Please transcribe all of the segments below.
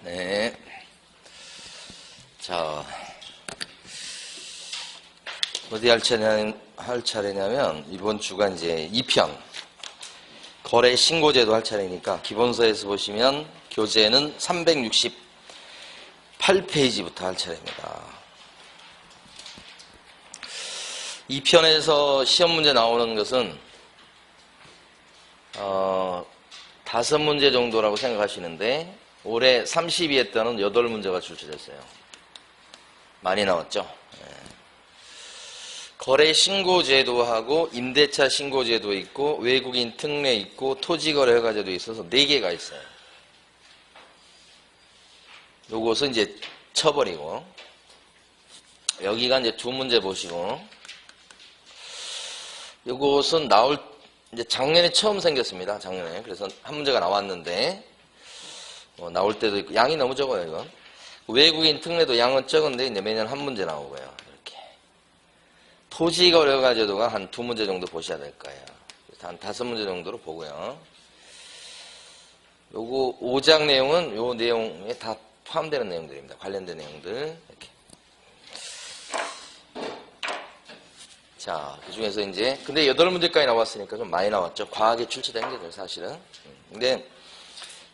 네. 자, 어디 할 차례냐면, 이번 주가 이제 2편. 거래 신고제도 할 차례니까, 기본서에서 보시면, 교재는 368페이지부터 할 차례입니다. 2편에서 시험 문제 나오는 것은, 5문제 정도라고 생각하시는데, 올해 32회 때는 8문제가 출제됐어요. 많이 나왔죠? 네. 거래 신고제도하고 임대차 신고제도 있고 외국인 특례 있고 토지거래 허가제도 있어서 4개가 있어요. 요것은 이제 쳐버리고 여기가 이제 2문제 보시고 요것은 이제 작년에 처음 생겼습니다. 작년에. 그래서 한 문제가 나왔는데 나올 때도 있고 양이 너무 적어요. 이건 외국인 특례도 양은 적은데 이제 매년 한 문제 나오고요. 이렇게 토지거래 허가 제도가 한 2문제 정도 보셔야 될 거예요. 한 5문제 정도로 보고요. 요거 5장 내용은 요 내용에 다 포함되는 내용들입니다. 관련된 내용들 이렇게. 자, 그 중에서 이제 근데 8문제까지 나왔으니까 좀 많이 나왔죠. 과하게 출제된 게 사실은. 근데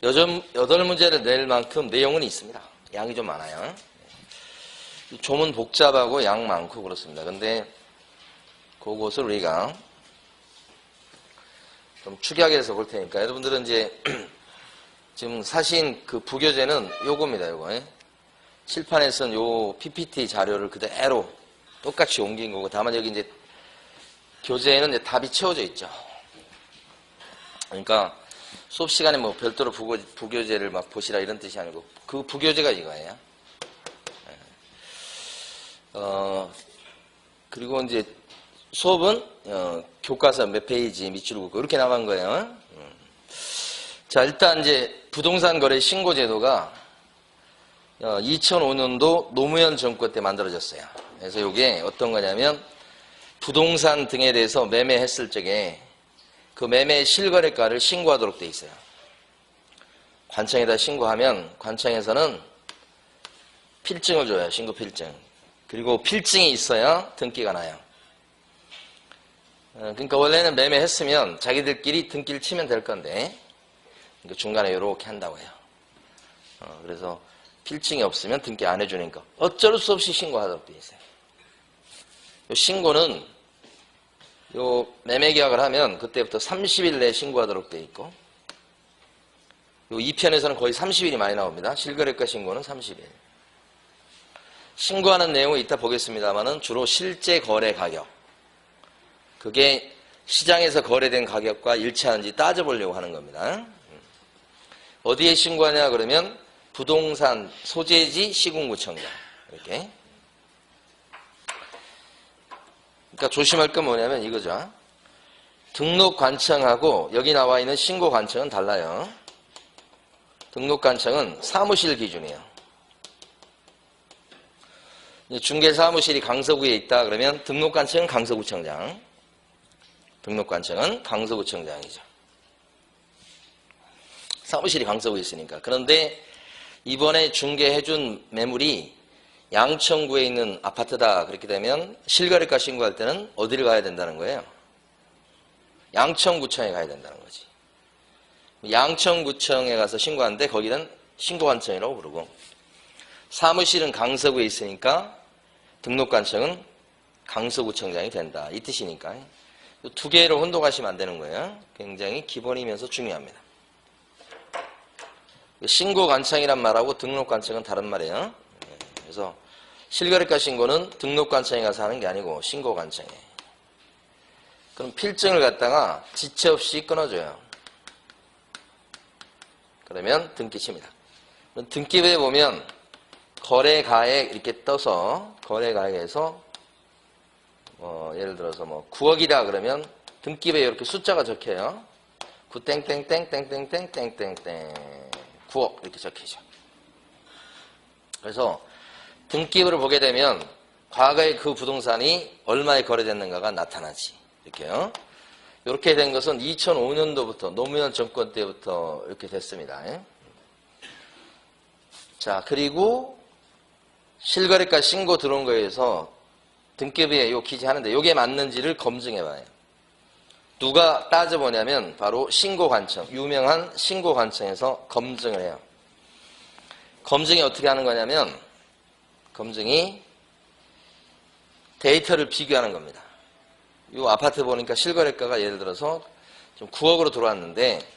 8문제를 낼 만큼 내용은 있습니다. 양이 좀 많아요. 조문 복잡하고 양 많고 그렇습니다. 근데 그것을 우리가 좀 축약해서 볼 테니까 여러분들은 이제 지금 사신 그 부교재는 요겁니다. 요거. 칠판에서는 요 PPT 자료를 그대로 똑같이 옮긴 거고 다만 여기 이제 교재에는 이제 답이 채워져 있죠. 그러니까 수업 시간에 뭐 별도로 부교재를 막 보시라 이런 뜻이 아니고 그 부교재가 이거예요. 그리고 이제 수업은 교과서 몇 페이지 밑줄 긋고 이렇게 나간 거예요. 자, 일단 이제 부동산 거래 신고 제도가 2005년도 노무현 정권 때 만들어졌어요. 그래서 이게 어떤 거냐면 부동산 등에 대해서 매매했을 적에 그 매매 실거래가를 신고하도록 돼 있어요. 관청에다 신고하면 관청에서는 필증을 줘요. 신고 필증. 그리고 필증이 있어야 등기가 나요. 그러니까 원래는 매매했으면 자기들끼리 등기를 치면 될 건데 중간에 이렇게 한다고 해요. 그래서 필증이 없으면 등기 안 해주니까 어쩔 수 없이 신고하도록 돼 있어요. 이 신고는 요 매매 계약을 하면 그때부터 30일 내에 신고하도록 돼 있고 요 2편에서는 거의 30일이 많이 나옵니다. 실거래가 신고는 30일. 신고하는 내용은 이따 보겠습니다만은 주로 실제 거래 가격. 그게 시장에서 거래된 가격과 일치하는지 따져보려고 하는 겁니다. 어디에 신고하냐 그러면 부동산 소재지 시군구청장. 이렇게. 그러니까 조심할 건 뭐냐면 이거죠. 등록관청하고 여기 나와 있는 신고관청은 달라요. 등록관청은 사무실 기준이에요. 중개사무실이 강서구에 있다 그러면 등록관청은 강서구청장. 등록관청은 강서구청장이죠. 사무실이 강서구에 있으니까. 그런데 이번에 중개해준 매물이 양천구에 있는 아파트다 그렇게 되면 실거래가 신고할 때는 어디를 가야 된다는 거예요? 양천구청에 가야 된다는 거지. 양천구청에 가서 신고하는데 거기는 신고관청이라고 부르고 사무실은 강서구에 있으니까 등록관청은 강서구청장이 된다. 이 뜻이니까. 이 두 개를 혼동하시면 안 되는 거예요. 굉장히 기본이면서 중요합니다. 신고관청이란 말하고 등록관청은 다른 말이에요. 그래서 실거래가 신고는 등록관청에 가서 하는 게 아니고 신고관청에. 그럼 필증을 갖다가 지체 없이 끊어줘요. 그러면 등기칩니다. 등기부에 보면 거래가액 이렇게 떠서 거래가액에서 예를 들어서 뭐 9억이다 그러면 등기부에 이렇게 숫자가 적혀요. 9땡땡땡땡땡땡땡땡 9억 이렇게 적히죠. 그래서 등기부를 보게 되면 과거에 그 부동산이 얼마에 거래됐는가가 나타나지. 이렇게요. 이렇게 된 것은 2005년도부터 노무현 정권 때부터 이렇게 됐습니다. 자, 그리고 실거래가 신고 들어온 거에서 등기부에 요 기재하는데 요게 맞는지를 검증해봐요. 누가 따져보냐면 바로 신고관청, 유명한 신고관청에서 검증을 해요. 검증이 어떻게 하는 거냐면 검증이 데이터를 비교하는 겁니다. 이 아파트 보니까 실거래가가 예를 들어서 좀 9억으로 들어왔는데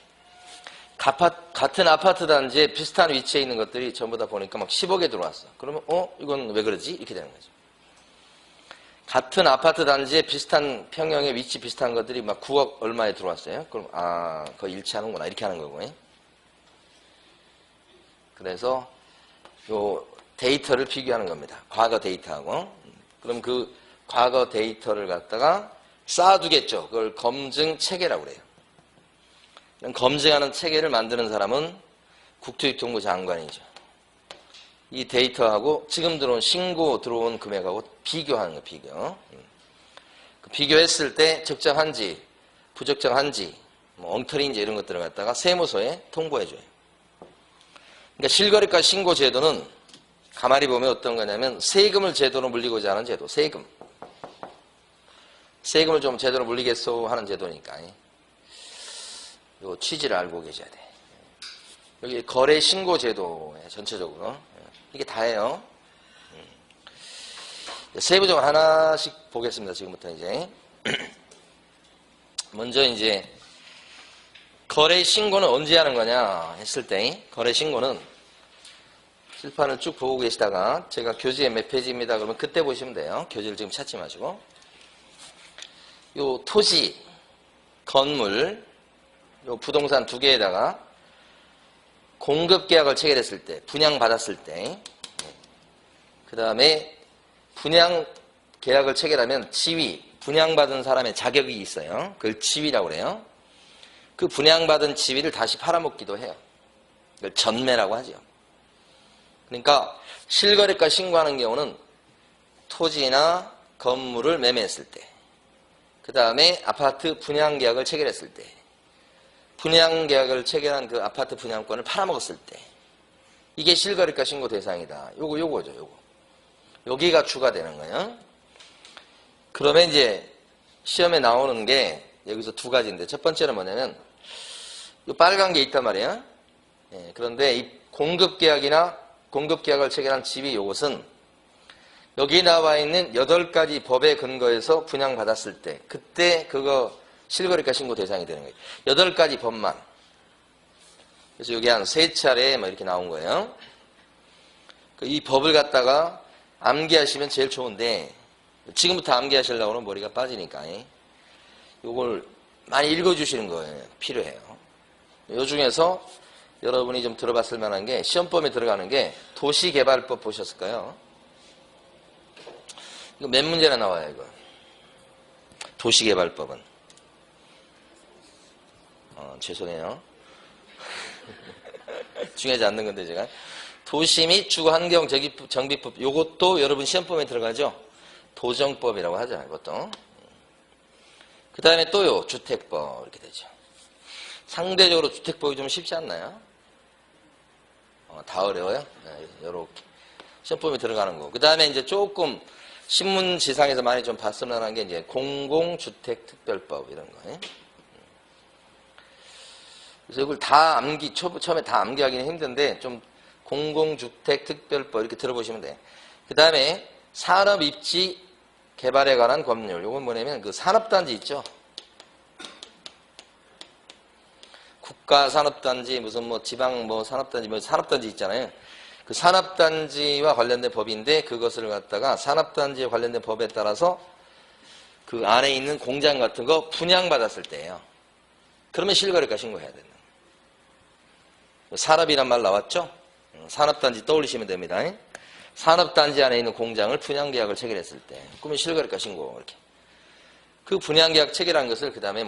같은 아파트 단지에 비슷한 위치에 있는 것들이 전부 다 보니까 막 10억에 들어왔어. 그러면 이건 왜 그러지? 이렇게 되는 거죠. 같은 아파트 단지에 비슷한 평형의 위치 비슷한 것들이 막 9억 얼마에 들어왔어요. 그럼 그거 일치하는구나 이렇게 하는 거고요. 그래서 요 데이터를 비교하는 겁니다. 과거 데이터하고. 그럼 그 과거 데이터를 갖다가 쌓아두겠죠. 그걸 검증 체계라고 그래요. 검증하는 체계를 만드는 사람은 국토유통부 장관이죠. 이 데이터하고 지금 들어온 신고 들어온 금액하고 비교하는 거 비교. 비교했을 때 적정한지 부적정한지 뭐 엉터리인지 이런 것들을 갖다가 세무서에 통보해줘요. 그러니까 실거래가 신고 제도는 가만히 보면 어떤 거냐면 세금을 제대로 물리고자 하는 제도. 세금을 좀 제대로 물리겠소 하는 제도니까 요 취지를 알고 계셔야 돼. 여기 거래 신고 제도에 전체적으로 이게 다예요. 세부적으로 하나씩 보겠습니다. 지금부터 이제 먼저 이제 거래 신고는 언제 하는 거냐 했을 때 거래 신고는 실판을 쭉 보고 계시다가 제가 교지에 몇 페이지입니다. 그러면 그때 보시면 돼요. 교지를 지금 찾지 마시고 요 토지, 건물, 요 부동산 두 개에다가 공급계약을 체결했을 때, 분양받았을 때, 그 다음에 분양계약을 체결하면 지위, 분양받은 사람의 자격이 있어요. 그걸 지위라고 그래요. 그 분양받은 지위를 다시 팔아먹기도 해요. 그걸 전매라고 하죠. 그러니까 실거래가 신고하는 경우는 토지나 건물을 매매했을 때, 그 다음에 아파트 분양계약을 체결했을 때, 분양계약을 체결한 그 아파트 분양권을 팔아먹었을 때 이게 실거래가 신고 대상이다. 요거죠. 여기가 추가되는 거예요. 그러면 이제 시험에 나오는 게 여기서 두 가지인데 첫 번째는 뭐냐면 요 빨간 게 있단 말이에요. 그런데 이 공급계약을 체결한 집이 요것은 여기 나와 있는 8가지 법에 근거해서 분양받았을 때 그때 그거 실거래가 신고 대상이 되는 거예요. 8가지 법만. 그래서 여기 한 3차례 뭐 이렇게 나온 거예요. 이 법을 갖다가 암기하시면 제일 좋은데 지금부터 암기하시려고 하면 머리가 빠지니까 이걸 많이 읽어주시는 거예요. 필요해요. 이 중에서 여러분이 좀 들어봤을 만한 게 시험범에 들어가는 게 도시개발법 보셨을까요? 이거 몇 문제나 나와요, 이거. 도시개발법은. 죄송해요. 중요하지 않는 건데 제가. 도시 및 주거환경정비법 요것도 여러분 시험범에 들어가죠. 도정법이라고 하죠. 이것도. 그 다음에 또요. 주택법 이렇게 되죠. 상대적으로 주택법이 좀 쉽지 않나요? 다 어려워요. 요렇게. 시험범에 들어가는 거. 그 다음에 이제 조금 신문지상에서 많이 좀 봤을 만한 게 이제 공공주택특별법 이런 거. 그래서 이걸 다 처음에 다 암기하기는 힘든데 좀 공공주택특별법 이렇게 들어보시면 돼요. 그 다음에 산업입지 개발에 관한 법률. 이건 뭐냐면 그 산업단지 있죠. 국가산업단지 무슨 뭐 지방 뭐 산업단지 있잖아요. 그 산업단지와 관련된 법인데 그것을 갖다가 산업단지에 관련된 법에 따라서 그 안에 있는 공장 같은 거 분양받았을 때예요. 그러면 실거래가 신고해야 된다. 산업이란 말 나왔죠? 산업단지 떠올리시면 됩니다. 산업단지 안에 있는 공장을 분양계약을 체결했을 때 그러면 실거래가 신고 이렇게. 그 분양계약 체결한 것을 그 다음에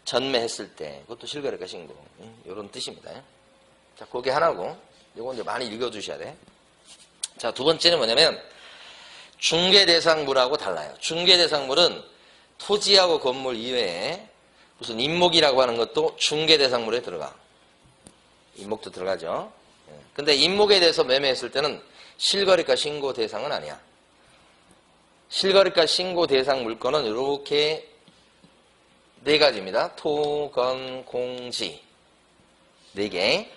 전매했을 때 그것도 실거래가 신고 이런 뜻입니다. 자, 그게 하나고 이건 이제 많이 읽어주셔야 돼. 자, 두 번째는 뭐냐면 중개대상물하고 달라요. 중개대상물은 토지하고 건물 이외에 무슨 임목이라고 하는 것도 중개대상물에 들어가. 임목도 들어가죠. 근데 임목에 대해서 매매했을 때는 실거래가 신고 대상은 아니야. 실거래가 신고 대상 물건은 이렇게 네 가지입니다. 토, 건, 공지. 네 개.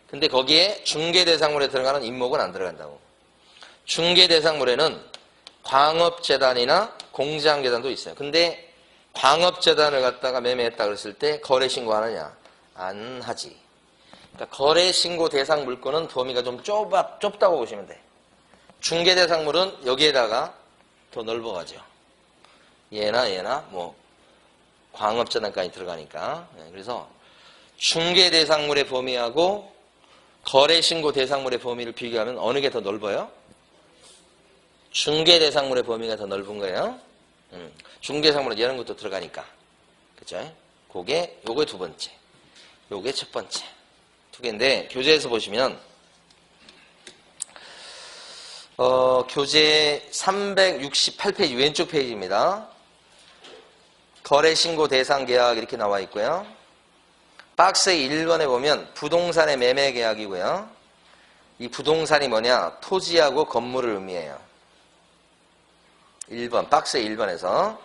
근데 거기에 중개대상물에 들어가는 임목은 안 들어간다고. 중개대상물에는 광업재단이나 공장재단도 있어요. 근데 광업재단을 갖다가 매매했다 그랬을 때 거래신고하느냐? 안 하지. 그러니까 거래신고 대상 물건은 범위가 좀 좁다고 보시면 돼. 중개대상물은 여기에다가 더 넓어가죠. 얘나 뭐 광업재단까지 들어가니까. 그래서 중개대상물의 범위하고 거래신고 대상물의 범위를 비교하면 어느 게 더 넓어요? 중개대상물의 범위가 더 넓은 거예요. 중개대상물은 이런 것도 들어가니까. 그죠? 그게 요게 두 번째. 요게 첫 번째. 두 개인데 교재에서 보시면 교재 368페이지 왼쪽 페이지입니다. 거래신고 대상 계약 이렇게 나와 있고요. 박스의 1번에 보면 부동산의 매매 계약이고요. 이 부동산이 뭐냐? 토지하고 건물을 의미해요. 1번, 박스의 1번에서.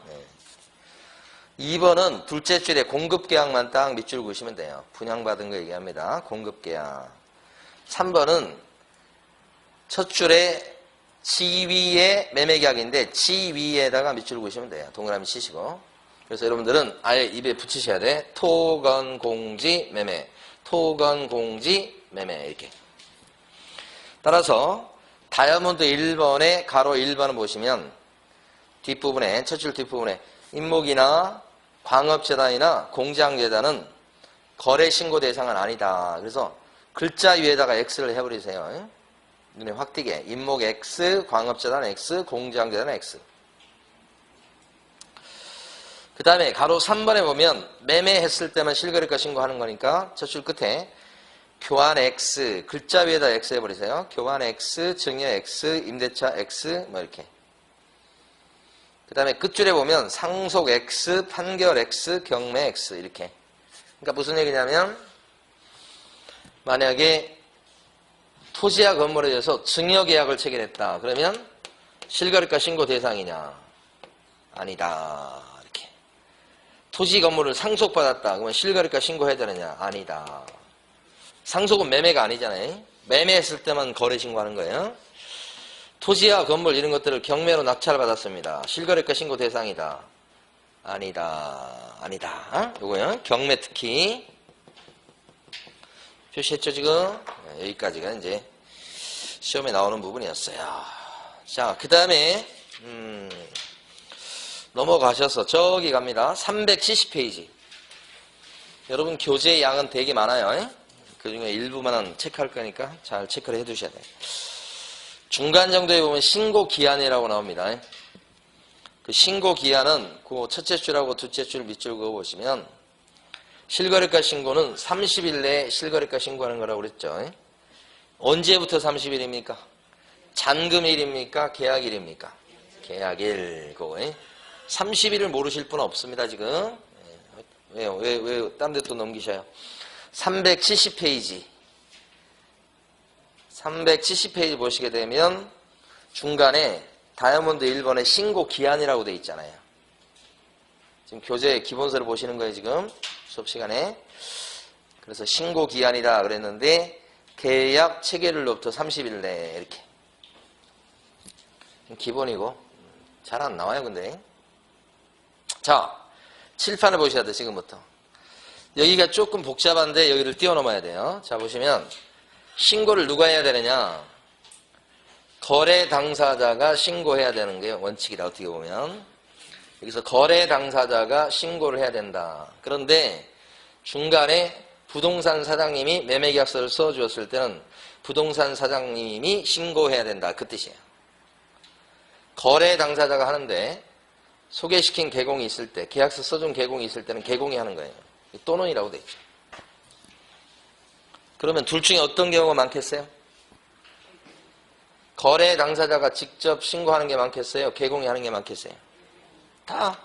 2번은 둘째 줄에 공급 계약만 딱 밑줄 그으시면 돼요. 분양받은 거 얘기합니다. 공급 계약. 3번은 첫 줄에 지위의 매매 계약인데 지위에다가 밑줄 그으시면 돼요. 동그라미 치시고. 그래서 여러분들은 아예 입에 붙이셔야 돼. 토건 공지 매매. 토건 공지 매매 이렇게. 따라서 다이아몬드 1번에 가로 1번을 보시면 뒷부분에 첫 줄 뒷부분에 임목이나 광업재단이나 공장재단은 거래신고 대상은 아니다. 그래서 글자 위에다가 X를 해버리세요. 눈에 확 띄게. 임목 X, 광업재단 X, 공장재단 X. 그 다음에 가로 3번에 보면 매매했을 때만 실거래가 신고하는 거니까 첫 줄 끝에 교환 X, 글자 위에다 X 해버리세요. 교환 X, 증여 X, 임대차 X 뭐 이렇게. 그 다음에 끝줄에 보면 상속 X, 판결 X, 경매 X 이렇게. 그러니까 무슨 얘기냐면 만약에 토지와 건물에 대해서 증여계약을 체결했다. 그러면 실거래가 신고 대상이냐? 아니다. 이렇게. 토지 건물을 상속받았다. 그러면 실거래가 신고해야 되느냐? 아니다. 상속은 매매가 아니잖아요. 매매했을 때만 거래 신고하는 거예요. 토지와 건물 이런 것들을 경매로 낙찰을 받았습니다. 실거래가 신고 대상이다. 아니다. 요거요. 경매 특히. 표시했죠, 지금? 여기까지가 이제 시험에 나오는 부분이었어요. 자, 그 다음에, 넘어가셔서 저기 갑니다. 370페이지. 여러분, 교재 양은 되게 많아요. 그 중에 일부만 체크할 거니까 잘 체크를 해 두셔야 돼요. 중간 정도에 보면 신고기한이라고 나옵니다. 그 신고기한은 그 첫째 줄하고 둘째 줄 밑줄 그어보시면 실거래가 신고는 30일 내에 실거래가 신고하는 거라고 그랬죠. 언제부터 30일입니까? 잔금일입니까? 계약일입니까? 계약일. 그거. 30일을 모르실 분은 없습니다, 지금. 왜요? 왜 딴 데 또 넘기셔요? 370페이지. 370페이지 보시게 되면 중간에 다이아몬드 1번에 신고기한이라고 되어 있잖아요. 지금 교재 기본서를 보시는 거예요, 지금. 수업 시간에. 그래서 신고기한이다 그랬는데 계약 체결일로부터 30일 내에 이렇게. 기본이고 잘 안 나와요, 근데. 자, 칠판을 보셔야 돼요, 지금부터. 여기가 조금 복잡한데 여기를 뛰어넘어야 돼요. 자, 보시면 신고를 누가 해야 되느냐? 거래 당사자가 신고해야 되는 게 원칙이다, 어떻게 보면. 여기서 거래 당사자가 신고를 해야 된다. 그런데 중간에 부동산 사장님이 매매계약서를 써주었을 때는 부동산 사장님이 신고해야 된다, 그 뜻이에요. 거래 당사자가 하는데 소개시킨 개공이 있을 때, 계약서 써준 개공이 있을 때는 개공이 하는 거예요. 또는이라고 돼 있죠. 그러면 둘 중에 어떤 경우가 많겠어요? 거래 당사자가 직접 신고하는 게 많겠어요? 개공이 하는 게 많겠어요? 다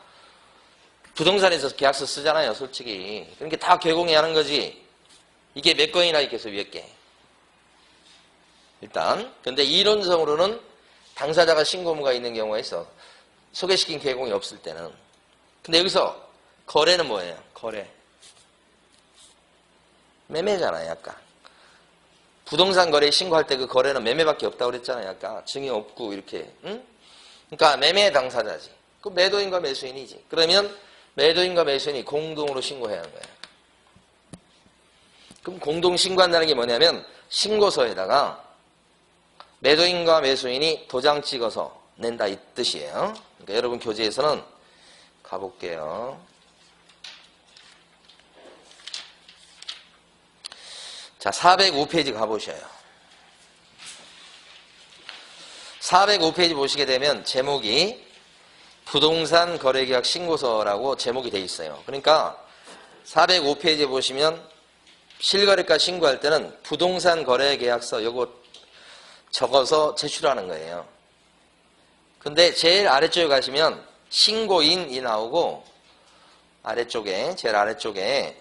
부동산에서 계약서 쓰잖아요, 솔직히. 그러니까 다 개공이 하는 거지. 이게 몇 건이나 있겠어요, 위에 게. 일단. 근데 이론상으로는 당사자가 신고 의무가 있는 경우가 있어. 소개시킨 개공이 없을 때는. 근데 여기서 거래는 뭐예요? 거래. 매매잖아요, 아까. 부동산 거래 신고할 때 그 거래는 매매밖에 없다고 그랬잖아요, 아까. 증이 없고, 이렇게. 응? 그러니까 매매 당사자지. 그 매도인과 매수인이지. 그러면 매도인과 매수인이 공동으로 신고해야 하는 거예요. 그럼 공동 신고한다는 게 뭐냐면 신고서에다가 매도인과 매수인이 도장 찍어서 낸다 이 뜻이에요. 그러니까 여러분 교재에서는 가볼게요. 자, 405페이지 가보셔요. 405페이지 보시게 되면 제목이 부동산 거래계약 신고서라고 제목이 돼 있어요. 그러니까 405페이지에 보시면 실거래가 신고할 때는 부동산 거래계약서 요거 적어서 제출하는 거예요. 근데 제일 아래쪽에 가시면 신고인이 나오고 아래쪽에 제일 아래쪽에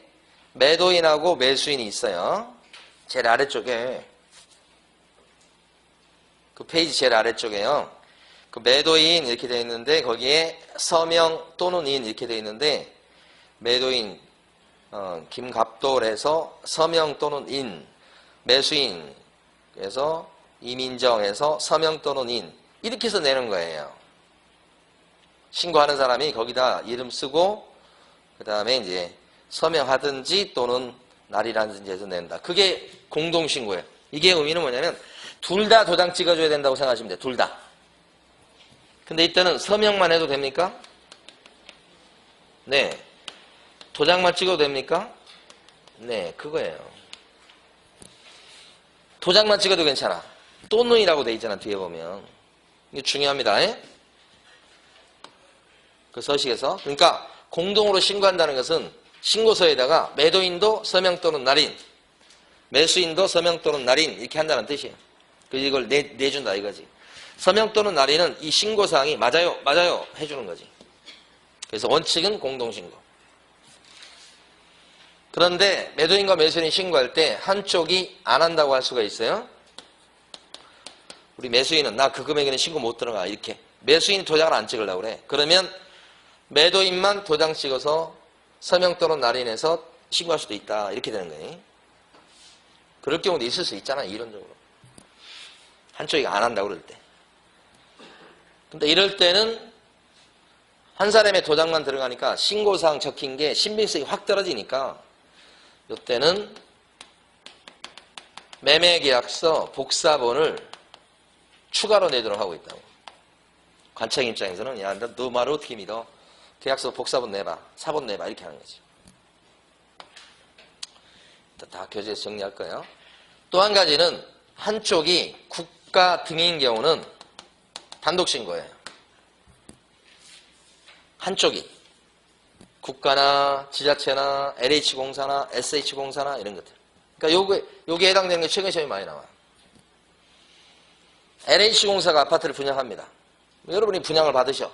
매도인하고 매수인이 있어요. 제일 아래쪽에 그 페이지 제일 아래쪽에요. 그 매도인 이렇게 되어 있는데 거기에 서명 또는 인 이렇게 되어 있는데 매도인 김갑돌에서 서명 또는 인, 매수인 그래서 이민정에서 서명 또는 인 이렇게 해서 내는 거예요. 신고하는 사람이 거기다 이름 쓰고 그 다음에 이제 서명하든지 또는 날이라든지 해서 낸다. 그게 공동신고예요. 이게 의미는 뭐냐면 둘 다 도장 찍어줘야 된다고 생각하시면 돼요. 둘 다. 근데 이때는 서명만 해도 됩니까? 네. 도장만 찍어도 됩니까? 네, 그거예요. 도장만 찍어도 괜찮아. 또는이라고 돼 있잖아, 뒤에 보면. 이게 중요합니다. 그 서식에서. 그러니까 공동으로 신고한다는 것은 신고서에다가 매도인도 서명 또는 날인, 매수인도 서명 또는 날인 이렇게 한다는 뜻이에요. 그래서 이걸 내준다 이거지. 서명 또는 날인은 이 신고사항이 맞아요, 맞아요 해주는 거지. 그래서 원칙은 공동신고. 그런데 매도인과 매수인이 신고할 때 한쪽이 안 한다고 할 수가 있어요. 우리 매수인은 나 그 금액에는 신고 못 들어가 이렇게. 매수인이 도장을 안 찍으려고 그래. 그러면 매도인만 도장 찍어서 서명 또는 날인해서 신고할 수도 있다 이렇게 되는 거예요. 그럴 경우도 있을 수 있잖아요. 이론적으로. 한쪽이 안 한다고 그럴 때. 근데 이럴 때는 한 사람의 도장만 들어가니까 신고사항 적힌 게 신빙성이 확 떨어지니까 이때는 매매계약서 복사본을 추가로 내도록 하고 있다고. 관청 입장에서는 야, 너 말을 어떻게 믿어? 계약서 복사본 내봐. 사본 내봐. 이렇게 하는 거지. 다 교재에서 정리할 거예요. 또 한 가지는 한쪽이 국가 등인 경우는 단독신고예요. 한쪽이 국가나 지자체나 LH공사나 SH공사나 이런 것들. 그러니까 요게 해당되는 게 최근 시험이 많이 나와요. LH공사가 아파트를 분양합니다. 여러분이 분양을 받으셔.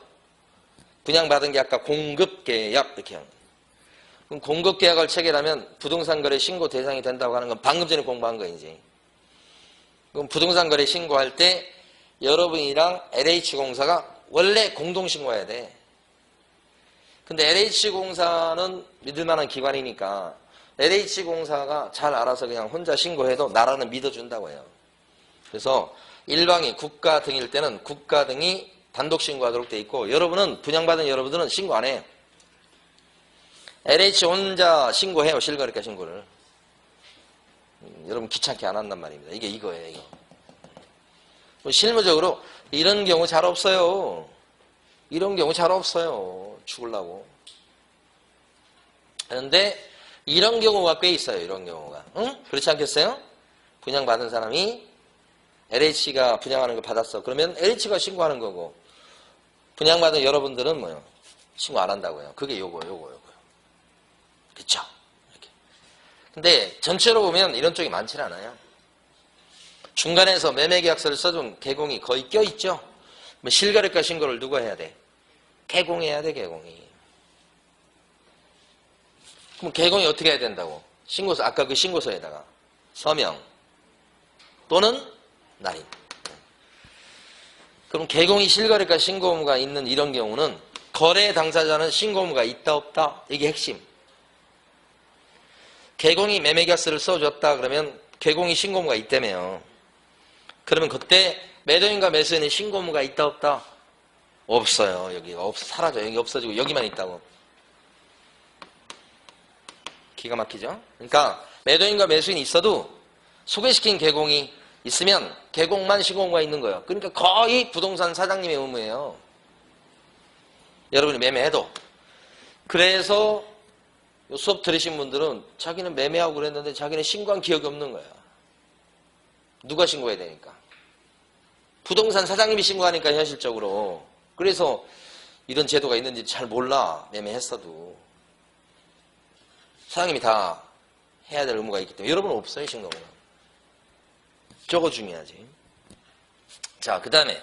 분양받은 게 아까 공급계약 이렇게 하는 거예요. 그럼 공급계약을 체결하면 부동산거래 신고 대상이 된다고 하는 건 방금 전에 공부한 거이지. 그럼 부동산거래 신고할 때 여러분이랑 LH공사가 원래 공동신고해야 돼. 근데 LH공사는 믿을만한 기관이니까 LH공사가 잘 알아서 그냥 혼자 신고해도 나라는 믿어준다고 해요. 그래서 일방이 국가 등일 때는 국가 등이 단독 신고하도록 돼 있고 여러분은 분양받은 여러분들은 신고 안 해요. LH 혼자 신고해요. 실거래가 신고를. 여러분 귀찮게 안 한단 말입니다. 이게 이거예요. 이거. 실무적으로 이런 경우 잘 없어요. 이런 경우 잘 없어요. 죽으려고. 그런데 이런 경우가 꽤 있어요. 이런 경우가. 응? 그렇지 않겠어요? 분양받은 사람이 LH가 분양하는 걸 받았어. 그러면 LH가 신고하는 거고 분양받은 여러분들은 뭐요? 신고 안 한다고요. 그게 요거요. 그쵸? 이렇게. 근데 전체로 보면 이런 쪽이 많지는 않아요. 중간에서 매매계약서를 써준 개공이 거의 껴있죠? 실거래가 신고를 누가 해야 돼? 개공해야 돼, 개공이. 그럼 개공이 어떻게 해야 된다고? 신고서, 아까 그 신고서에다가 서명 또는 날인. 그럼 개공이 실거래가 신고 의무가 있는 이런 경우는 거래 당사자는 신고 의무가 있다 없다? 이게 핵심. 개공이 매매계약서를 써줬다 그러면 개공이 신고 의무가 있다며요. 그러면 그때 매도인과 매수인의 신고 의무가 있다 없다? 없어요. 여기가 사라져. 여기 없어지고 여기만 있다고. 기가 막히죠? 그러니까 매도인과 매수인이 있어도 소개시킨 개공이 있으면 개공만 신고 의무가 있는 거예요. 그러니까 거의 부동산 사장님의 의무예요. 여러분이 매매해도. 그래서 수업 들으신 분들은 자기는 매매하고 그랬는데 자기는 신고한 기억이 없는 거야. 누가 신고해야 되니까? 부동산 사장님이 신고하니까 현실적으로. 그래서 이런 제도가 있는지 잘 몰라. 매매했어도. 사장님이 다 해야 될 의무가 있기 때문에. 여러분은 없어요, 신고는. 저거 중요하지. 자, 그 다음에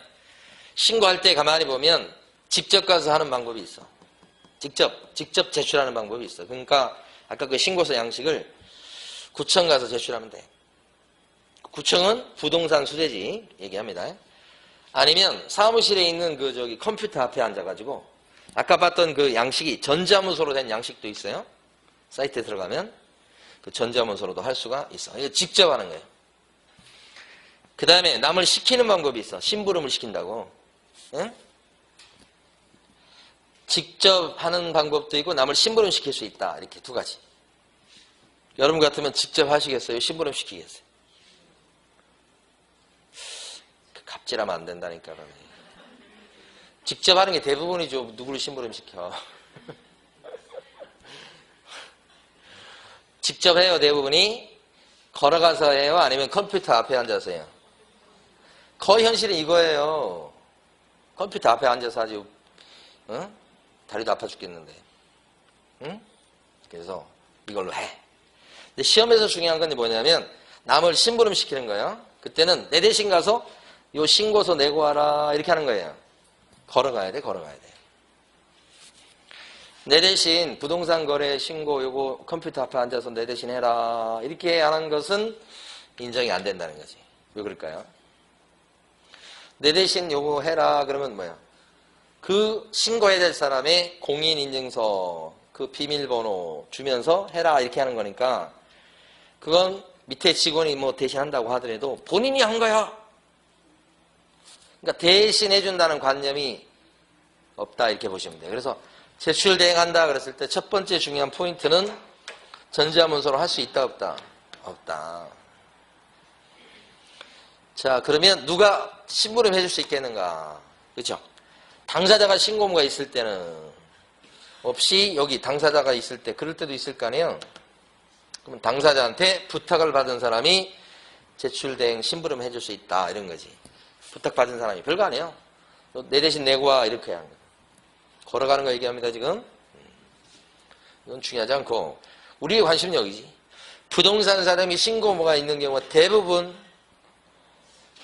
신고할 때 가만히 보면 직접 가서 하는 방법이 있어. 직접 제출하는 방법이 있어. 그러니까 아까 그 신고서 양식을 구청 가서 제출하면 돼. 구청은 부동산 수재지 얘기합니다. 아니면 사무실에 있는 컴퓨터 앞에 앉아가지고 아까 봤던 그 양식이 전자문서로 된 양식도 있어요. 사이트에 들어가면 그 전자문서로도 할 수가 있어. 이거 직접 하는 거예요. 그 다음에 남을 시키는 방법이 있어. 심부름을 시킨다고. 응? 직접 하는 방법도 있고 남을 심부름 시킬 수 있다. 이렇게 두 가지. 여러분 같으면 직접 하시겠어요? 심부름 시키겠어요? 갑질하면 안 된다니까. 직접 하는 게 대부분이죠. 누구를 심부름 시켜. 직접 해요. 대부분이. 걸어가서 해요? 아니면 컴퓨터 앞에 앉아서 해요? 거의 현실은 이거예요. 컴퓨터 앞에 앉아서 하지. 응? 다리도 아파 죽겠는데. 응? 그래서 이걸로 해. 근데 시험에서 중요한 건 뭐냐면 남을 심부름 시키는 거예요. 그때는 내 대신 가서 요 신고서 내고 와라 이렇게 하는 거예요. 걸어가야 돼. 내 대신 부동산 거래 신고 요거 컴퓨터 앞에 앉아서 내 대신 해라 이렇게 하는 것은 인정이 안 된다는 거지. 왜 그럴까요? 내 대신 요거 해라 그러면 뭐야? 그 신고해야 될 사람의 공인인증서 그 비밀번호 주면서 해라 이렇게 하는 거니까 그건 밑에 직원이 뭐 대신 한다고 하더라도 본인이 한 거야. 그러니까 대신 해준다는 관념이 없다 이렇게 보시면 돼요. 그래서 제출 대행한다 그랬을 때 첫 번째 중요한 포인트는 전자문서로 할 수 있다 없다? 없다. 자, 그러면 누가 심부름 해줄 수 있겠는가? 그렇죠? 당사자가 신고 의무가 있을 때는 없이 여기 당사자가 있을 때 그럴 때도 있을 거 아니에요? 그러면 당사자한테 부탁을 받은 사람이 제출 대행 심부름 해줄 수 있다 이런 거지. 부탁받은 사람이 별거 아니에요. 내 대신 내고 와 이렇게 하는 거예요. 걸어가는 거 얘기합니다 지금. 이건 중요하지 않고 우리의 관심은 여기지. 부동산 사람이 신고 의무가 있는 경우가 대부분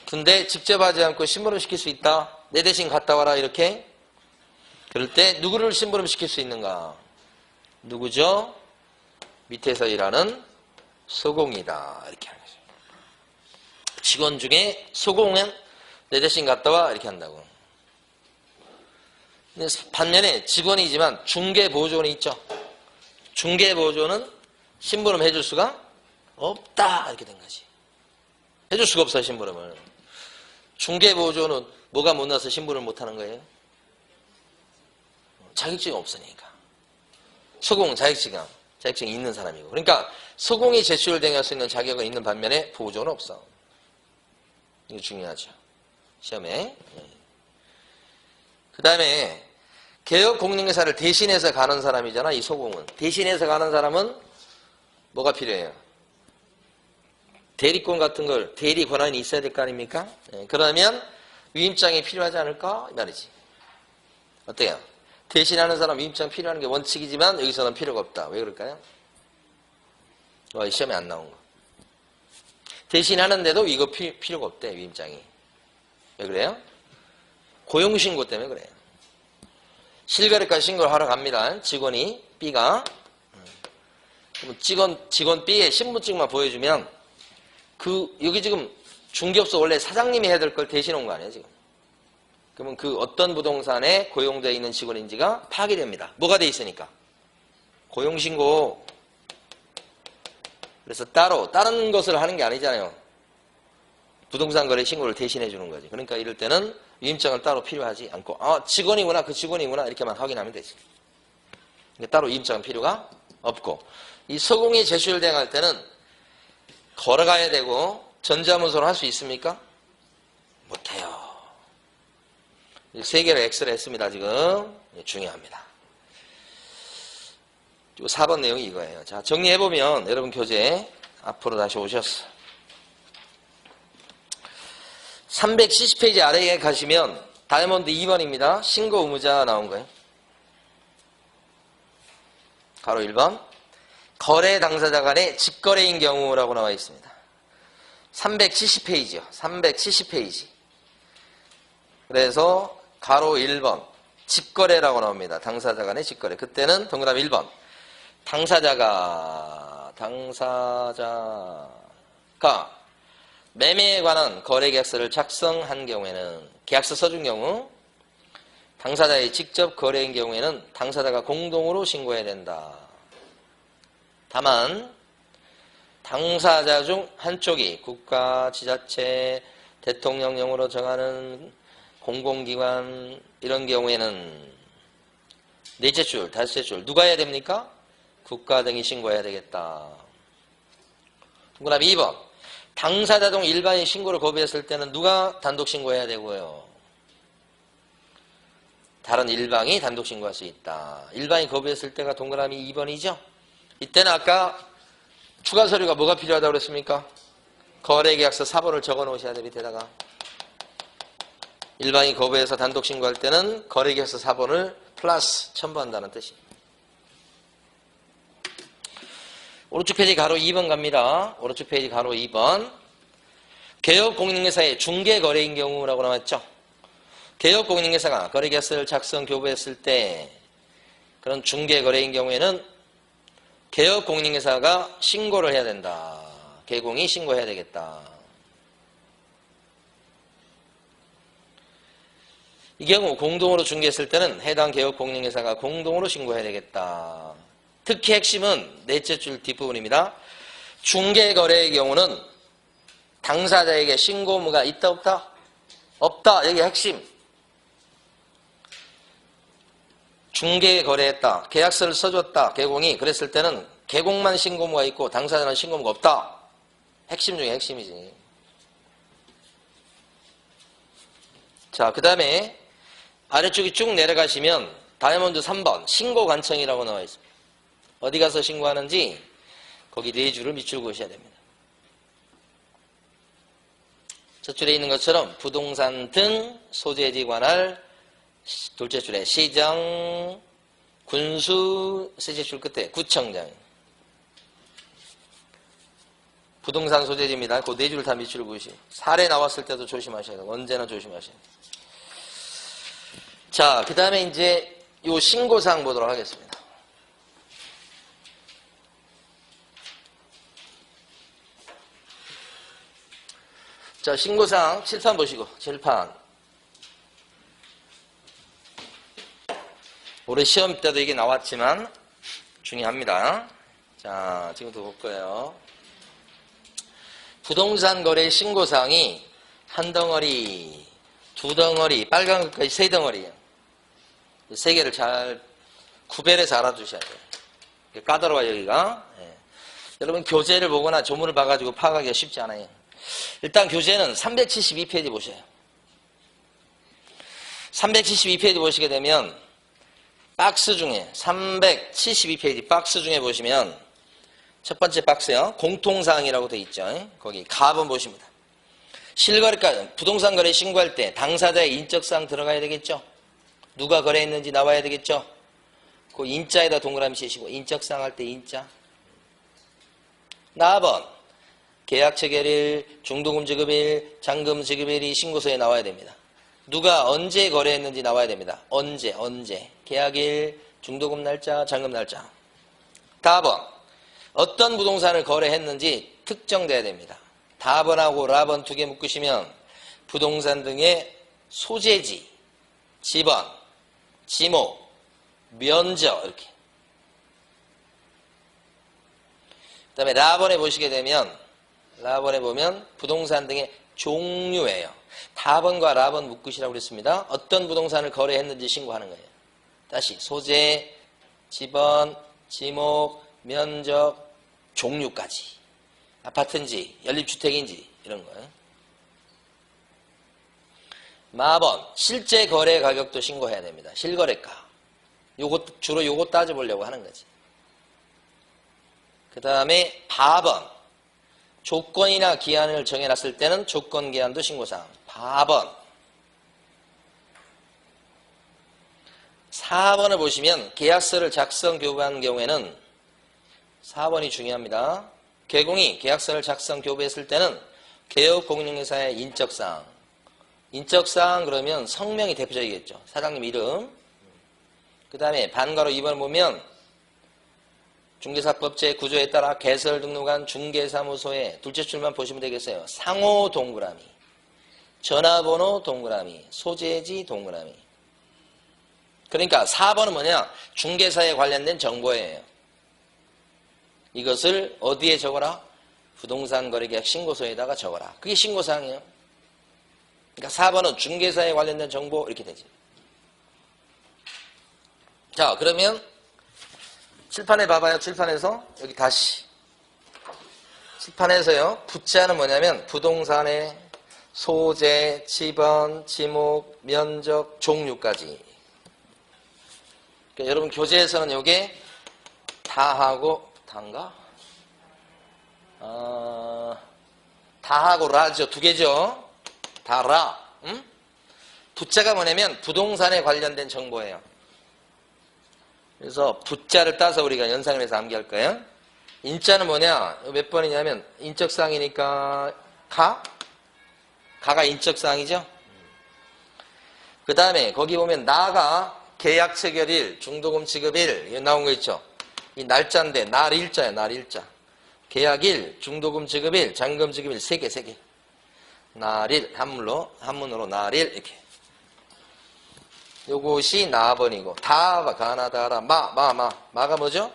근데 직접 하지 않고 심부름 시킬 수 있다. 내 대신 갔다 와라 이렇게. 그럴 때 누구를 심부름 시킬 수 있는가? 누구죠? 밑에서 일하는 소공이다 이렇게 하는 거죠. 직원 중에 소공은 내 대신 갔다 와 이렇게 한다고. 반면에 직원이지만 중개보조원이 있죠. 중개보조는 심부름 해줄 수가 없다 이렇게 된 거지. 해줄 수가 없어요 심부름을. 중개보조는 뭐가 못나서 심부름을 못하는 거예요? 자격증이 없으니까. 소공 자격증이 있는 사람이고. 그러니까 소공이 제출 대행할 수 있는 자격은 있는 반면에 보조는 없어. 이거 중요하죠. 시험에. 그 다음에 개업공인중개사를 대신해서 가는 사람이잖아. 이 소공은. 대신해서 가는 사람은 뭐가 필요해요? 대리권 같은 걸 대리 권한이 있어야 될 거 아닙니까? 그러면 위임장이 필요하지 않을까? 이 말이지. 어때요? 대신하는 사람 위임장 필요한 게 원칙이지만 여기서는 필요가 없다. 왜 그럴까요? 시험에 안 나온 거. 대신하는데도 이거 필요가 없대. 위임장이. 왜 그래요? 고용신고 때문에 그래요. 실거래가 신고를 하러 갑니다. 직원이 B가. 그럼 직원 B의 신분증만 보여주면 여기 지금 중개업소 원래 사장님이 해야 될 걸 대신 온 거 아니에요, 지금. 그러면 그 어떤 부동산에 고용되어 있는 직원인지가 파악이 됩니다. 뭐가 돼 있으니까? 고용신고. 그래서 따로 다른 것을 하는 게 아니잖아요. 부동산 거래 신고를 대신해 주는 거지. 그러니까 이럴 때는 위임장을 따로 필요하지 않고 직원이구나, 그 직원이구나 이렇게만 확인하면 되지. 따로 위임장은 필요가 없고, 이 서공이 제출 대행할 때는 걸어가야 되고 전자문서로 할 수 있습니까? 못해요. 세 개를 X를 했습니다. 지금 중요합니다. 4번 내용이 이거예요. 자, 정리해보면 여러분 교재 앞으로 다시 오셨어. 370페이지 아래에 가시면 다이아몬드 2번입니다. 신고 의무자 나온 거예요. 가로 1번. 거래 당사자 간의 직거래인 경우라고 나와 있습니다. 370페이지요. 370페이지. 그래서 가로 1번. 직거래라고 나옵니다. 당사자 간의 직거래. 그때는 동그라미 1번. 당사자가 매매에 관한 거래계약서를 작성한 경우에는, 계약서 써준 경우, 당사자의 직접 거래인 경우에는 당사자가 공동으로 신고해야 된다. 다만 당사자 중 한쪽이 국가, 지자체, 대통령령으로 정하는 공공기관 이런 경우에는 넷째 줄, 다섯째 줄 누가 해야 됩니까? 국가 등이 신고해야 되겠다. 동그라미 2번. 당사자 중 일반인 신고를 거부했을 때는 누가 단독 신고해야 되고요? 다른 일방이 단독 신고할 수 있다. 일반인 거부했을 때가 동그라미 2번이죠? 이때는 아까 추가 서류가 뭐가 필요하다고 그랬습니까? 거래계약서 4번을 적어 놓으셔야 돼, 밑에다가. 일반인 거부해서 단독 신고할 때는 거래계약서 4번을 플러스 첨부한다는 뜻입니다. 오른쪽 페이지 가로 2번 갑니다. 오른쪽 페이지 가로 2번. 개업공인중개사의 중개거래인 경우라고 나왔죠. 개업공인중개사가 거래계약서를 작성, 교부했을 때 그런 중개거래인 경우에는 개업공인중개사가 신고를 해야 된다. 개공이 신고해야 되겠다. 이 경우 공동으로 중개했을 때는 해당 개업공인중개사가 공동으로 신고해야 되겠다. 특히 핵심은 넷째 줄 뒷부분입니다. 중개거래의 경우는 당사자에게 신고 의무가 있다 없다? 없다. 여기 핵심. 중개거래했다. 계약서를 써줬다. 개공이. 그랬을 때는 개공만 신고 의무가 있고 당사자는 신고 의무가 없다. 핵심 중에 핵심이지. 자, 그 다음에 아래쪽이 쭉 내려가시면 다이아몬드 3번 신고관청이라고 나와 있습니다. 어디 가서 신고하는지 거기 네 줄을 밑줄 그으셔야 됩니다. 첫 줄에 있는 것처럼 부동산 등 소재지 관할, 둘째 줄에 시장, 군수, 셋째 줄 끝에 구청장. 부동산 소재지입니다. 그 네 줄 다 밑줄 그으시고 사례 나왔을 때도 조심하셔야 돼요. 언제나 조심하셔야 돼요. 자, 그 다음에 이제 요 신고사항 보도록 하겠습니다. 자, 신고사항 칠판 보시고, 칠판. 올해 시험 때도 이게 나왔지만 중요합니다. 자, 지금부터 볼 거예요. 부동산 거래 신고사항이 한 덩어리, 두 덩어리, 빨간 것까지 세 덩어리예요. 세 개를 잘 구별해서 알아두셔야 돼요. 까다로워요, 여기가. 예. 여러분 교재를 보거나 조문을 봐가지고 파악하기가 쉽지 않아요. 일단 교재는 372페이지 보셔요. 372페이지 보시게 되면 박스 중에 372페이지 박스 중에 보시면 첫 번째 박스요. 공통사항이라고 되어 있죠. 거기 가번 보십니다. 실거래가 부동산 거래 신고할 때 당사자의 인적사항 들어가야 되겠죠. 누가 거래했는지 나와야 되겠죠. 그 인자에다 동그라미 치시고 인적사항 할 때 인자. 나번 계약 체결일, 중도금 지급일, 잔금 지급일이 신고서에 나와야 됩니다. 누가 언제 거래했는지 나와야 됩니다. 언제. 계약일, 중도금 날짜, 잔금 날짜. 다번 어떤 부동산을 거래했는지 특정돼야 됩니다. 다번하고 라번 두 개 묶으시면 부동산 등의 소재지, 지번, 지목, 면적 이렇게. 그 다음에 라번에 보시게 되면 라번에 보면 부동산 등의 종류예요. 다번과 라번 묶으시라고 그랬습니다. 어떤 부동산을 거래했는지 신고하는 거예요. 다시 소재, 지번, 지목, 면적, 종류까지. 아파트인지 연립주택인지 이런 거예요. 마번, 실제 거래 가격도 신고해야 됩니다. 실거래가. 주로 요거 따져보려고 하는 거지. 그 다음에 바번, 조건이나 기한을 정해놨을 때는 조건 기한도 신고사항. 바번. 4번을 보시면 계약서를 작성 교부한 경우에는 4번이 중요합니다. 개공이 계약서를 작성 교부했을 때는 개업공인중개사의 인적사항. 인적사항 그러면 성명이 대표적이겠죠. 사장님 이름. 그 다음에 반가로 2번 보면 중개사법 제9조에 따라 개설 등록한 중개사무소에 둘째 줄만 보시면 되겠어요. 상호 동그라미, 전화번호 동그라미, 소재지 동그라미. 그러니까 4번은 뭐냐? 중개사에 관련된 정보예요. 이것을 어디에 적어라? 부동산 거래계약 신고서에다가 적어라. 그게 신고사항이에요. 그러니까 4번은 중개사에 관련된 정보 이렇게 되지. 자, 그러면 칠판에 봐봐요. 칠판에서 여기 다시 칠판에서요. 부자는 뭐냐면 부동산의 소재, 지번, 지목, 면적, 종류까지. 그러니까 여러분 교재에서는 요게 다하고 단가? 다하고 라죠. 두 개죠. 다라. 부자가 뭐냐면 부동산에 관련된 정보예요. 그래서 부자를 따서 우리가 연상을 해서 암기할 거예요. 인자는 뭐냐? 몇 번이냐면 인적사항이니까 가가 인적사항이죠. 그 다음에 거기 보면 나가 계약 체결일, 중도금 지급일 이거 나온 거 있죠. 이 날짜인데 날일자야. 날일자. 계약일, 중도금 지급일, 잔금 지급일 세 개. 날일 한문으로 날일 이렇게. 요것이 나번이고 다가 가나다라 마가 뭐죠?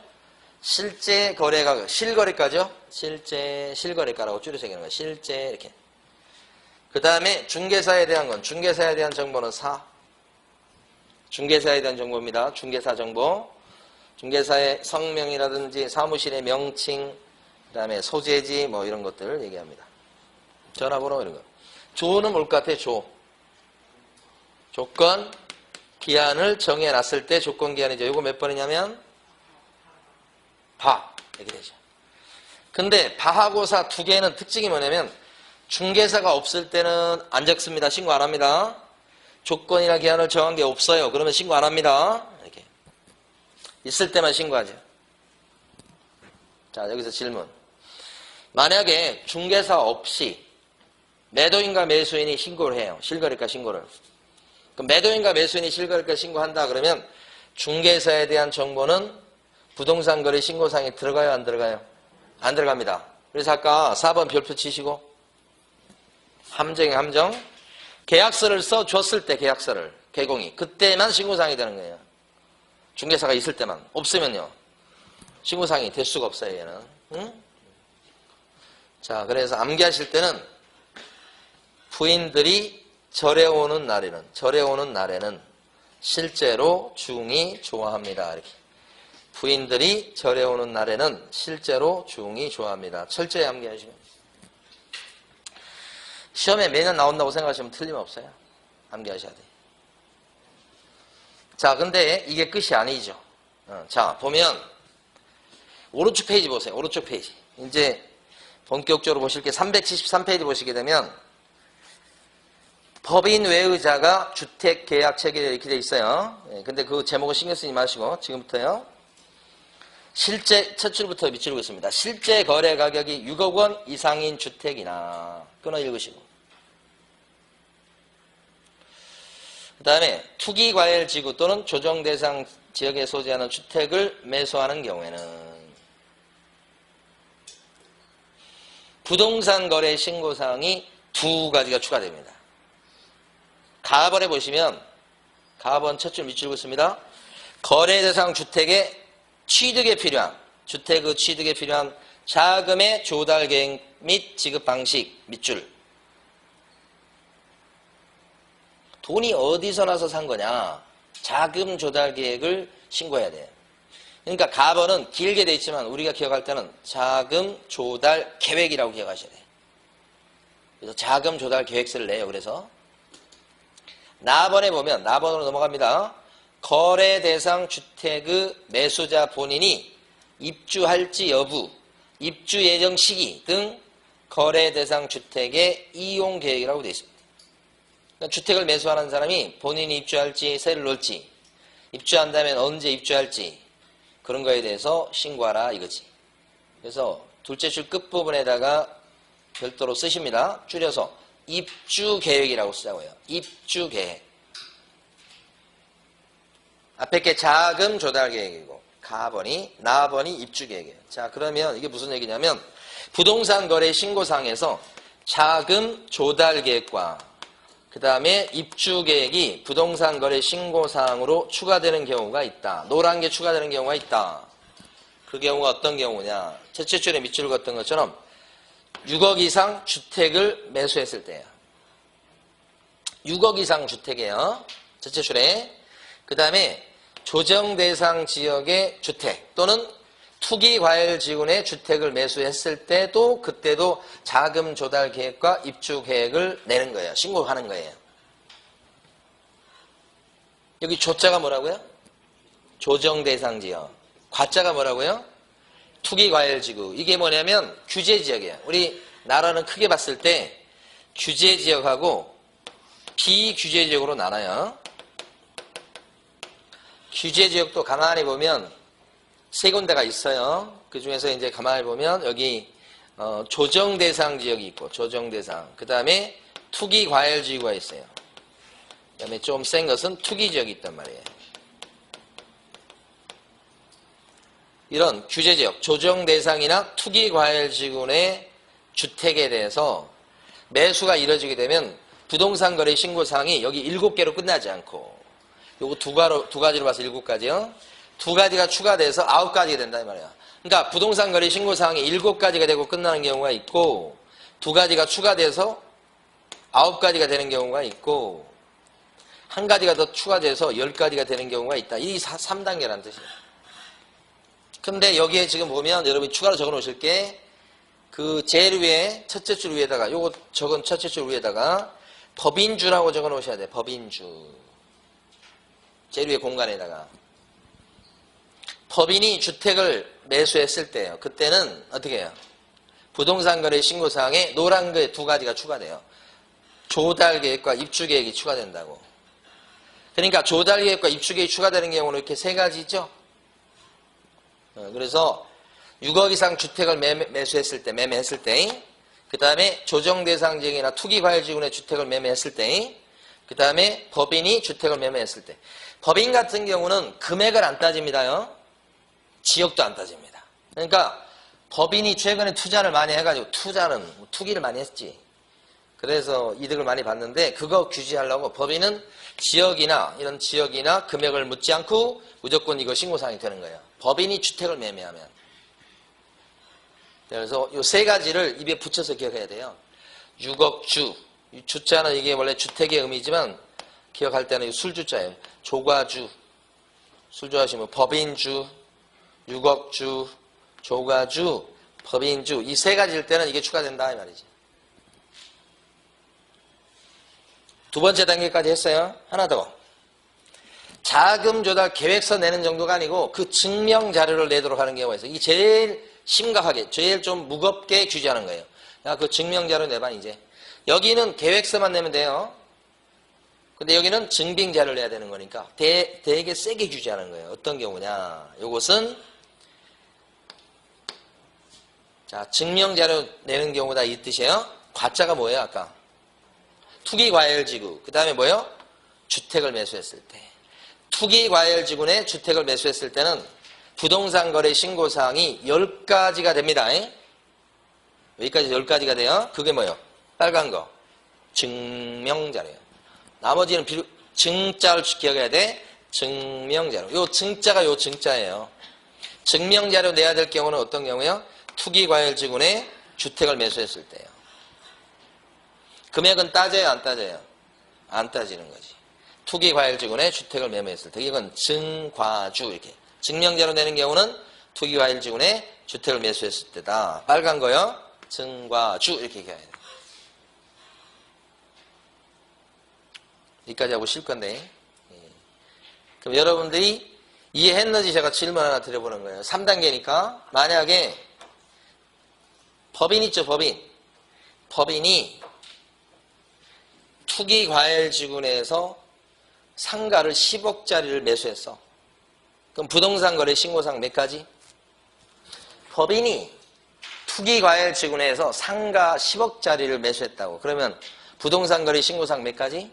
실제 거래가 실거래가죠? 실거래가라고 줄여서 얘기하는 거예요. 실제 이렇게. 그 다음에 중개사에 대한 건 중개사에 대한 정보는 중개사에 대한 정보입니다. 중개사 정보. 중개사의 성명이라든지 사무실의 명칭, 그 다음에 소재지 뭐 이런 것들을 얘기합니다. 전화번호 이런 거. 조는 뭘 것 같아? 조건 기한을 정해놨을 때 조건 기한이죠. 이거 몇 번이냐면 바 이렇게 되죠. 근데 바하고사 두 개는 특징이 뭐냐면 중개사가 없을 때는 안 적습니다. 신고 안 합니다. 조건이나 기한을 정한 게 없어요. 그러면 신고 안 합니다. 이렇게 있을 때만 신고하죠. 자, 여기서 질문. 만약에 중개사 없이 매도인과 매수인이 신고를 해요. 실거래가 신고를. 그럼 매도인과 매수인이 실거래가 신고한다 그러면 중개사에 대한 정보는 부동산 거래 신고사항에 들어가요? 안 들어가요? 안 들어갑니다. 그래서 아까 4번 별표 치시고 함정에 함정. 계약서를 써줬을 때 계약서를 개공이 그때만 신고사항이 되는 거예요. 중개사가 있을 때만. 없으면요. 신고사항이 될 수가 없어요. 얘는. 응? 자, 그래서 암기하실 때는 부인들이 절에 오는 날에는 실제로 중이 좋아합니다. 이렇게. 부인들이 절에 오는 날에는 실제로 중이 좋아합니다. 철저히 암기하시면. 시험에 매년 나온다고 생각하시면 틀림없어요. 암기하셔야 돼요. 자, 근데 이게 끝이 아니죠. 자, 보면 오른쪽 페이지 보세요. 오른쪽 페이지. 이제 본격적으로 보실 게 373페이지 보시게 되면 법인 외의자가 주택계약 체결에 이렇게 돼 있어요. 근데 그 제목은 신경 쓰지 마시고 지금부터요. 실제 첫 줄부터 밑줄 긋습니다. 실제 거래 가격이 6억 원 이상인 주택이나 끊어 읽으시고 그 다음에 투기과열지구 또는 조정대상 지역에 소재하는 주택을 매수하는 경우에는 부동산 거래 신고사항이 두 가지가 추가됩니다. 가번에 보시면 가번 첫 줄 밑줄 긋습니다. 거래 대상 주택의 취득에 필요한 주택 그 취득에 필요한 자금의 조달 계획 및 지급 방식 밑줄. 돈이 어디서 나서 산 거냐? 자금 조달 계획을 신고해야 돼요. 그러니까 가번은 길게 돼 있지만 우리가 기억할 때는 자금 조달 계획이라고 기억하셔야 돼요. 그래서 자금 조달 계획서를 내요. 그래서 나번에 보면 나번으로 넘어갑니다. 거래 대상 주택의 매수자 본인이 입주할지 여부, 입주 예정 시기 등 거래 대상 주택의 이용 계획이라고 되어 있습니다. 그러니까 주택을 매수하는 사람이 본인이 입주할지 세를 놓을지, 입주한다면 언제 입주할지 그런 거에 대해서 신고하라 이거지. 그래서 둘째 줄 끝부분에다가 별도로 쓰십니다. 줄여서 입주 계획이라고 쓰자고요. 입주 계획. 앞에 게 자금 조달 계획이고 가번이 나번이 입주 계획이에요. 자, 그러면 이게 무슨 얘기냐면 부동산 거래 신고상에서 자금 조달 계획과 그 다음에 입주 계획이 부동산 거래 신고사항으로 추가되는 경우가 있다. 노란 게 추가되는 경우가 있다. 그 경우가 어떤 경우냐. 첫째 줄에 밑줄 긋던 것처럼 6억 이상 주택을 매수했을 때예요. 6억 이상 주택이에요. 첫째 줄에. 그 다음에 조정 대상 지역의 주택 또는 투기과열지구의 주택을 매수했을 때도 그때도 자금 조달 계획과 입주 계획을 내는 거예요. 신고하는 거예요. 여기 조자가 뭐라고요? 조정 대상 지역. 과자가 뭐라고요? 투기과열지구. 이게 뭐냐면 규제지역이에요. 우리 나라는 크게 봤을 때 규제지역하고 비규제지역으로 나눠요. 규제지역도 가만히 보면 세 군데가 있어요. 그 중에서 이제 가만히 보면 여기 조정 대상 지역이 있고 조정 대상. 그 다음에 투기 과열 지구가 있어요. 그 다음에 좀 센 것은 투기 지역이 있단 말이에요. 이런 규제 지역, 조정 대상이나 투기 과열 지구의 주택에 대해서 매수가 이루어지게 되면 부동산 거래 신고 사항이 여기 7개로 끝나지 않고 요거 두 가지로 봐서 7가지요. 두 가지가 추가돼서 9가지가 된다 이 말이야. 그러니까 부동산 거래 신고 사항이 7가지가 되고 끝나는 경우가 있고 두 가지가 추가돼서 9가지가 되는 경우가 있고 한 가지가 더 추가돼서 10가지가 되는 경우가 있다. 이 3단계라는 뜻이에요. 근데 여기에 지금 보면 여러분이 추가로 적어 놓으실 게 그 제일 위에 첫째 줄 위에다가 요거 적은 첫째 줄 위에다가 법인주라고 적어 놓으셔야 돼요. 법인주. 제일 위에 공간에다가 법인이 주택을 매수했을 때요. 그때는 어떻게 해요? 부동산 거래 신고사항에 노란 거 두 가지가 추가돼요. 조달 계획과 입주 계획이 추가된다고. 그러니까 조달 계획과 입주 계획이 추가되는 경우는 이렇게 세 가지죠. 그래서 6억 이상 주택을 매수했을 때, 매매했을 때, 그 다음에 조정 대상 지역이나 투기 과열 지구의 주택을 매매했을 때, 그 다음에 법인이 주택을 매매했을 때. 법인 같은 경우는 금액을 안 따집니다요. 지역도 안 따집니다. 그러니까 법인이 최근에 투자를 많이 해가지고 투기를 많이 했지. 그래서 이득을 많이 봤는데 그거 규제하려고 법인은 지역이나 이런 지역이나 금액을 묻지 않고 무조건 이거 신고사항이 되는 거예요. 법인이 주택을 매매하면. 그래서 이 세 가지를 입에 붙여서 기억해야 돼요. 6억 주. 이 주자는 이게 원래 주택의 의미지만 기억할 때는 술주자예요. 조가주. 술 좋아하시면 법인주, 6억 주, 조가주, 법인주. 이 세 가지일 때는 이게 추가된다 이 말이지. 두 번째 단계까지 했어요. 하나 더. 자금 조달 계획서 내는 정도가 아니고 그 증명 자료를 내도록 하는 경우가 있어요. 이게 제일 심각하게, 제일 좀 무겁게 규제하는 거예요. 야, 그 증명 자료 내봐 이제. 여기는 계획서만 내면 돼요. 근데 여기는 증빙 자료를 내야 되는 거니까 되게 세게 규제하는 거예요. 어떤 경우냐? 요것은 자, 증명 자료 내는 경우다 이 뜻이에요. 과자가 뭐예요, 아까? 투기과열지구. 그 다음에 뭐예요? 주택을 매수했을 때. 투기과열지구에 주택을 매수했을 때는 부동산 거래 신고사항이 10가지가 됩니다. 여기까지 10가지가 돼요. 그게 뭐예요? 빨간 거. 증명자료예요. 나머지는 증자를 기억해야 돼. 증명자료. 요 증자가 요 증자예요. 증명자료 내야 될 경우는 어떤 경우요? 투기과열지구내 주택을 매수했을 때요. 금액은 따져요, 안 따져요? 안 따지는 거지. 투기과열지구내 주택을 매매했을 때. 이건 증과주 이렇게. 증명자료 내는 경우는 투기과열지구내 주택을 매수했을 때다. 빨간 거요. 증과주 이렇게 얘기해야 돼요. 여기까지 하고 쉴 건데. 그럼 여러분들이 이해했는지 제가 질문 하나 드려보는 거예요. 3단계니까 만약에 법인 있죠, 법인. 법인이 투기과열지구내에서 상가를 10억짜리를 매수했어. 그럼 부동산 거래 신고상 몇 가지? 법인이 투기과열지구내에서 상가 10억짜리를 매수했다고. 그러면 부동산 거래 신고상 몇 가지?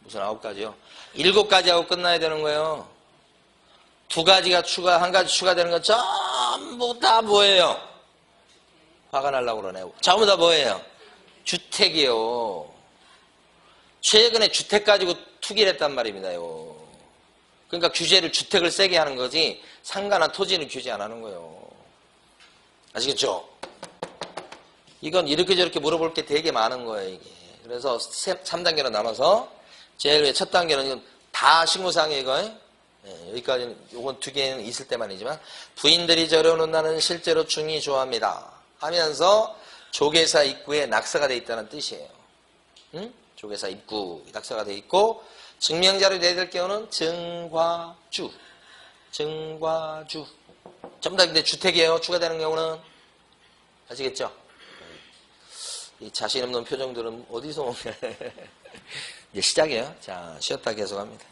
무슨 9가지요? 7가지 하고 끝나야 되는 거예요. 2가지가 추가, 1가지 추가되는 건 전부 다 뭐예요? 화가 날라고 그러네. 전부 다 뭐예요? 주택이요. 최근에 주택 가지고 투기를 했단 말입니다요. 그러니까 규제를 주택을 세게 하는 거지 상가나 토지는 규제 안 하는 거예요. 아시겠죠? 이건 이렇게 저렇게 물어볼 게 되게 많은 거예요, 이게. 그래서 3단계로 남아서 제일 위에 첫 단계는 다 신고사항이에요, 이거. 여기까지는 요건 2개는 있을 때만이지만 부인들이 저려놓는다는 실제로 중이 좋아합니다 하면서 조계사 입구에 낙서가 돼 있다는 뜻이에요. 응? 조계사 입구 낙서가 돼 있고 증명자료 내야 될 경우는 증과주 전부 다 근데 주택이에요. 추가되는 경우는 아시겠죠? 이 자신 없는 표정들은 어디서 오냐. 이제 시작이에요. 자, 쉬었다 계속합니다.